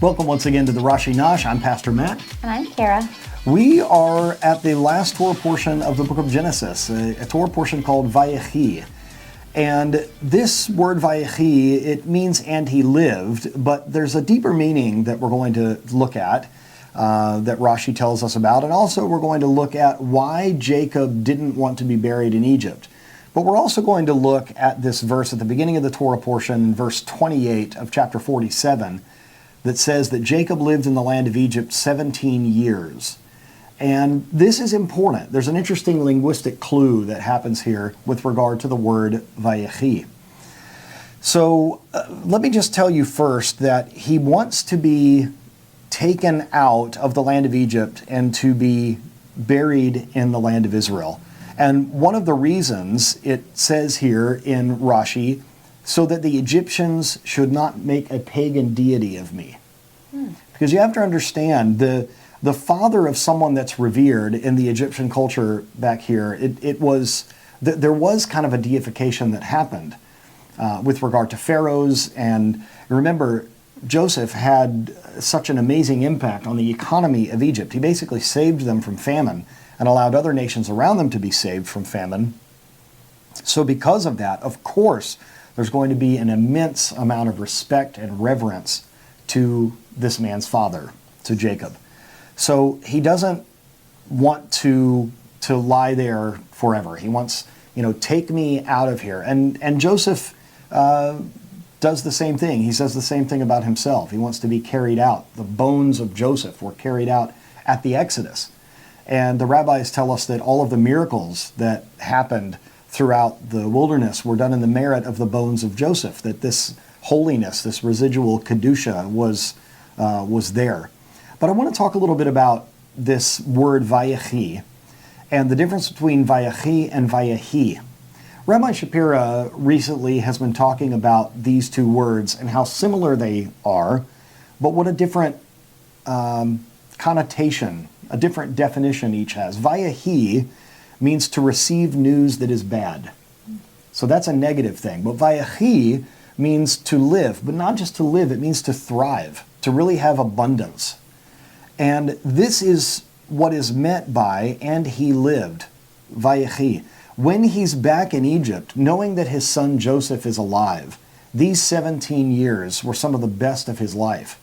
Welcome once again to the Rashi Nash. I'm Pastor Matt. And I'm Kara. We are at the last Torah portion of the book of Genesis, a Torah portion called Wajechi. And this word Wajechi, it means and he lived, but there's a deeper meaning that we're going to look at that Rashi tells us about. And also we're going to look at why Jacob didn't want to be buried in Egypt. But we're also going to look at this verse at the beginning of the Torah portion, verse 28 of chapter 47, that says that Jacob lived in the land of Egypt 17 years. And this is important. There's an interesting linguistic clue that happens here with regard to the word Wajechi. So let me just tell you first that he wants to be taken out of the land of Egypt and to be buried in the land of Israel. And one of the reasons it says here in Rashi, so that the Egyptians should not make a pagan deity of me. Because you have to understand, the father of someone that's revered in the Egyptian culture back here, there was kind of a deification that happened with regard to pharaohs. And remember, Joseph had such an amazing impact on the economy of Egypt. He basically saved them from famine and allowed other nations around them to be saved from famine. So because of that, of course, there's going to be an immense amount of respect and reverence to this man's father, to Jacob. So he doesn't want to lie there forever. He wants, take me out of here. And Joseph does the same thing. He says the same thing about himself. He wants to be carried out. The bones of Joseph were carried out at the Exodus. And the rabbis tell us that all of the miracles that happened throughout the wilderness were done in the merit of the bones of Joseph, that this holiness, this residual kedusha was there. But I want to talk a little bit about this word Wajechi and the difference between Wajechi and Wajehi. Rabbi Shapira recently has been talking about these two words and how similar they are, but what a different connotation, a different definition each has. Wajechi means to receive news that is bad. So that's a negative thing. But Wajechi means to live, but not just to live, it means to thrive, to really have abundance. And this is what is meant by, and he lived, Wajechi. When he's back in Egypt, knowing that his son Joseph is alive, these 17 years were some of the best of his life.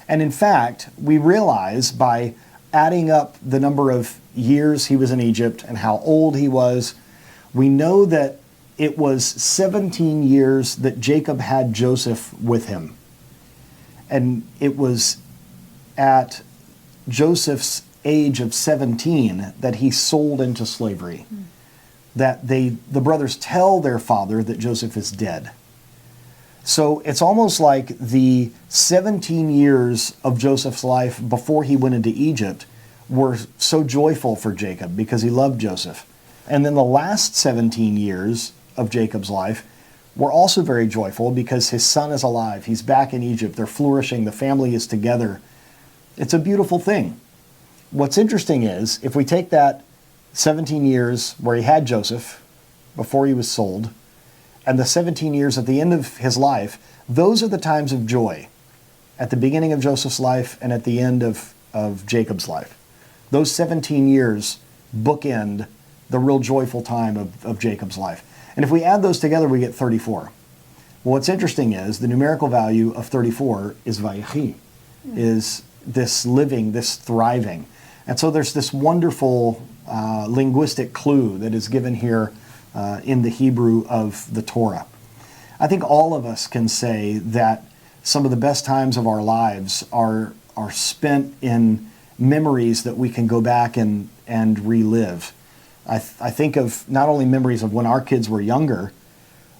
And in fact, we realize by adding up the number of years he was in Egypt and how old he was, we know that it was 17 years that Jacob had Joseph with him. And it was at Joseph's age of 17 that he sold into slavery. That the brothers tell their father that Joseph is dead. So it's almost like the 17 years of Joseph's life before he went into Egypt were so joyful for Jacob because he loved Joseph. And then the last 17 years of Jacob's life were also very joyful because his son is alive. He's back in Egypt. They're flourishing. The family is together. It's a beautiful thing. What's interesting is if we take that 17 years where he had Joseph before he was sold and the 17 years at the end of his life, those are the times of joy at the beginning of Joseph's life and at the end of Jacob's life. Those 17 years bookend the real joyful time of Jacob's life. And if we add those together, we get 34. Well, what's interesting is the numerical value of 34 is Wajechi, is this living, this thriving. And so there's this wonderful linguistic clue that is given here in the Hebrew of the Torah. I think all of us can say that some of the best times of our lives are spent in memories that we can go back and relive. I think of not only memories of when our kids were younger,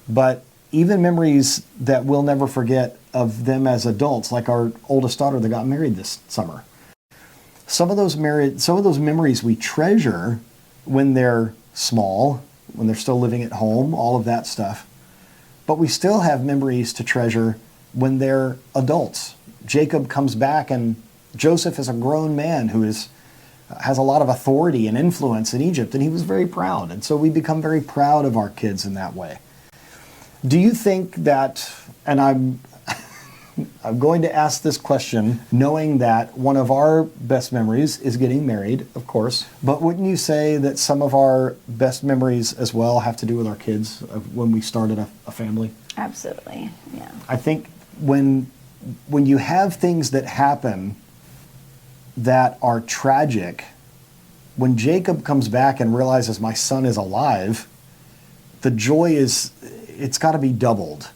but even memories that we'll never forget of them as adults, like our oldest daughter that got married this summer. Some of those memories we treasure when they're small, when they're still living at home, all of that stuff. But we still have memories to treasure when they're adults. Jacob comes back and Joseph is a grown man who has a lot of authority and influence in Egypt, and he was very proud. And so we become very proud of our kids in that way. Do you think that, and I'm I'm going to ask this question knowing that one of our best memories is getting married, of course. But wouldn't you say that some of our best memories as well have to do with our kids of when we started a family? Absolutely, yeah. I think when you have things that happen that are tragic, when Jacob comes back and realizes my son is alive, the joy it's got to be doubled.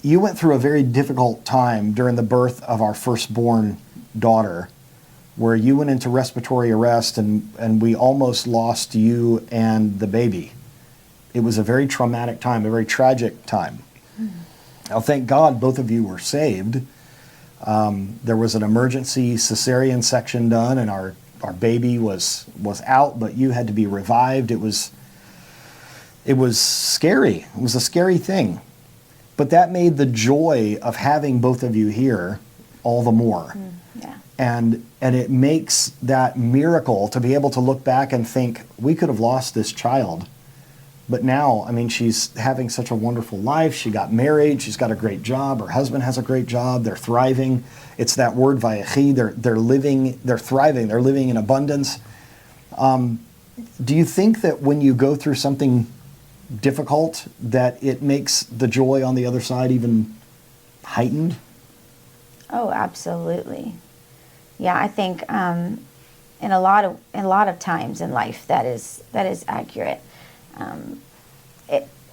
You went through a very difficult time during the birth of our firstborn daughter, where you went into respiratory arrest and we almost lost you and the baby. It was a very traumatic time, a very tragic time. Now, thank God both of you were saved. There was an emergency cesarean section done, and our baby was out, but you had to be revived. It was scary. It was a scary thing. But that made the joy of having both of you here all the more. Yeah. And it makes that miracle to be able to look back and think, we could have lost this child. But now, I mean, she's having such a wonderful life. She got married. She's got a great job. Her husband has a great job. They're thriving. It's that word, Wajechi. They're living, they're thriving. They're living in abundance. Do you think that when you go through something difficult, that it makes the joy on the other side even heightened? Oh, absolutely. Yeah, I think in a lot of times in life that is accurate.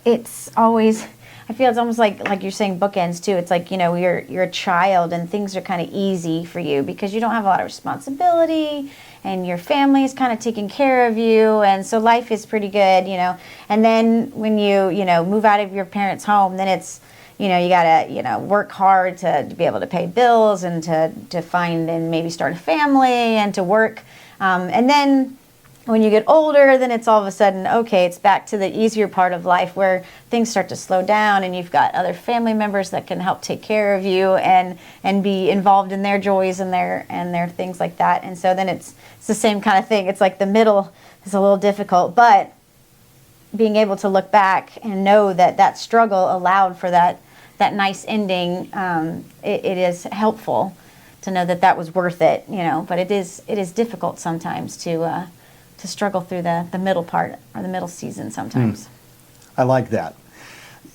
It's always, I feel it's almost like you're saying bookends too. It's like, you're a child and things are kind of easy for you because you don't have a lot of responsibility and your family is kind of taking care of you, and so life is pretty good, And then when you move out of your parents' home, then it's, you gotta, work hard to be able to pay bills and to find and maybe start a family and to work. And then when you get older, then it's all of a sudden, okay, it's back to the easier part of life where things start to slow down and you've got other family members that can help take care of you and be involved in their joys and their things like that. And so then it's the same kind of thing. It's like the middle is a little difficult, but being able to look back and know that struggle allowed for that nice ending, it is helpful to know that was worth it, but it is difficult sometimes to struggle through the middle part or the middle season sometimes. I like that.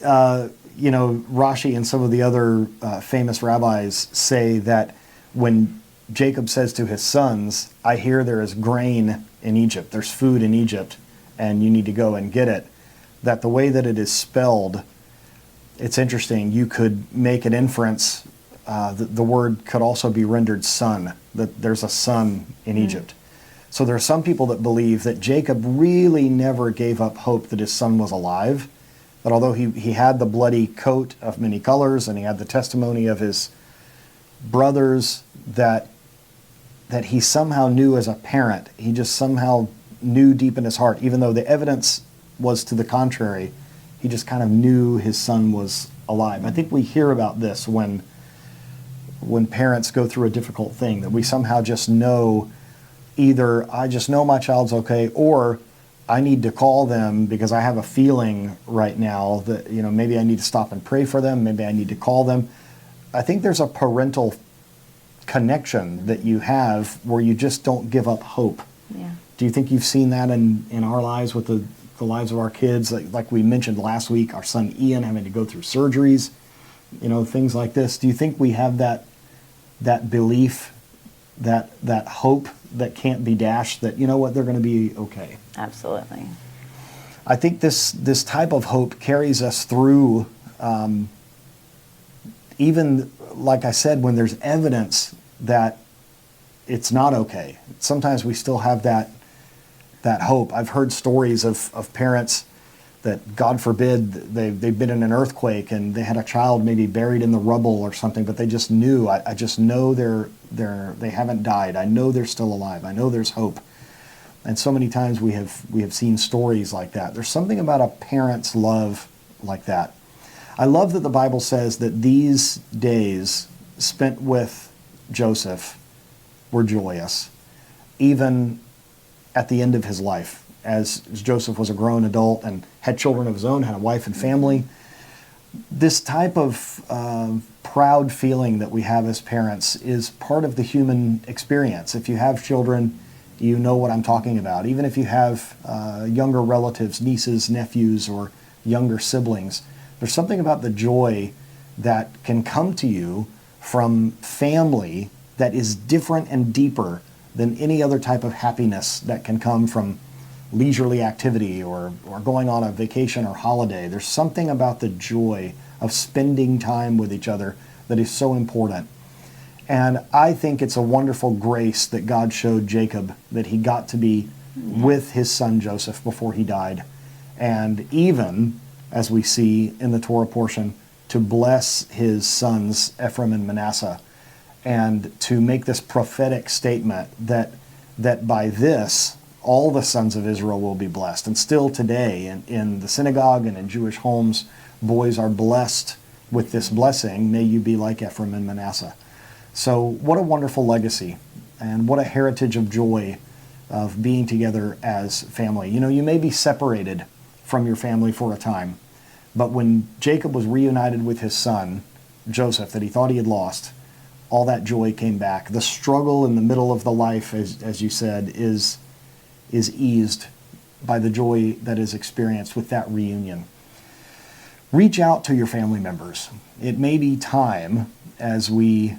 Rashi and some of the other famous rabbis say that when Jacob says to his sons, I hear there is grain in Egypt, there's food in Egypt, and you need to go and get it, that the way that it is spelled, it's interesting. You could make an inference. The word could also be rendered son, that there's a son in Egypt. So there are some people that believe that Jacob really never gave up hope that his son was alive, that although he had the bloody coat of many colors and he had the testimony of his brothers, that he somehow knew as a parent, he just somehow knew deep in his heart, even though the evidence was to the contrary, he just kind of knew his son was alive. I think we hear about this when parents go through a difficult thing, that we somehow just know, either I just know my child's okay, or I need to call them because I have a feeling right now that, maybe I need to stop and pray for them. Maybe I need to call them. I think there's a parental connection that you have where you just don't give up hope. Yeah. Do you think you've seen that in our lives with the lives of our kids? Like we mentioned last week, our son Ian having to go through surgeries, things like this. Do you think we have that belief, that hope that can't be dashed, that they're going to be okay? Absolutely. I think this type of hope carries us through, even like I said, when there's evidence that it's not okay. Sometimes we still have that hope. I've heard stories of parents that, God forbid, they've been in an earthquake and they had a child maybe buried in the rubble or something, but they just knew, I just know they haven't died. I know they're still alive. I know there's hope. And so many times we have seen stories like that. There's something about a parent's love like that. I love that the Bible says that these days spent with Joseph were joyous, even at the end of his life, as Joseph was a grown adult and had children of his own, had a wife and family. This type of proud feeling that we have as parents is part of the human experience. If you have children, you know what I'm talking about. Even if you have younger relatives, nieces, nephews, or younger siblings, there's something about the joy that can come to you from family that is different and deeper than any other type of happiness that can come from leisurely activity or going on a vacation or holiday. There's something about the joy of spending time with each other that is so important. And I think it's a wonderful grace that God showed Jacob, that he got to be with his son Joseph before he died. And even, as we see in the Torah portion, to bless his sons Ephraim and Manasseh, and to make this prophetic statement that by this, all the sons of Israel will be blessed. And still today, in the synagogue and in Jewish homes, boys are blessed with this blessing, may you be like Ephraim and Manasseh. So what a wonderful legacy, and what a heritage of joy of being together as family. You know, you may be separated from your family for a time, but when Jacob was reunited with his son, Joseph, that he thought he had lost, all that joy came back. The struggle in the middle of the life, as you said, is eased by the joy that is experienced with that reunion. Reach out to your family members. It may be time, as we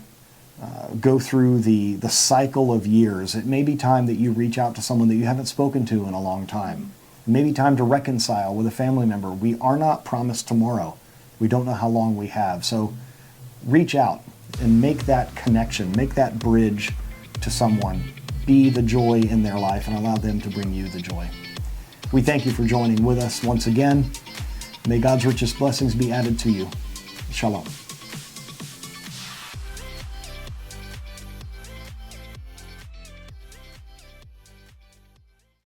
go through the cycle of years, it may be time that you reach out to someone that you haven't spoken to in a long time. It may be time to reconcile with a family member. We are not promised tomorrow. We don't know how long we have. So reach out and make that connection, make that bridge to someone. Be the joy in their life and allow them to bring you the joy. We thank you for joining with us once again. May God's richest blessings be added to you. Shalom.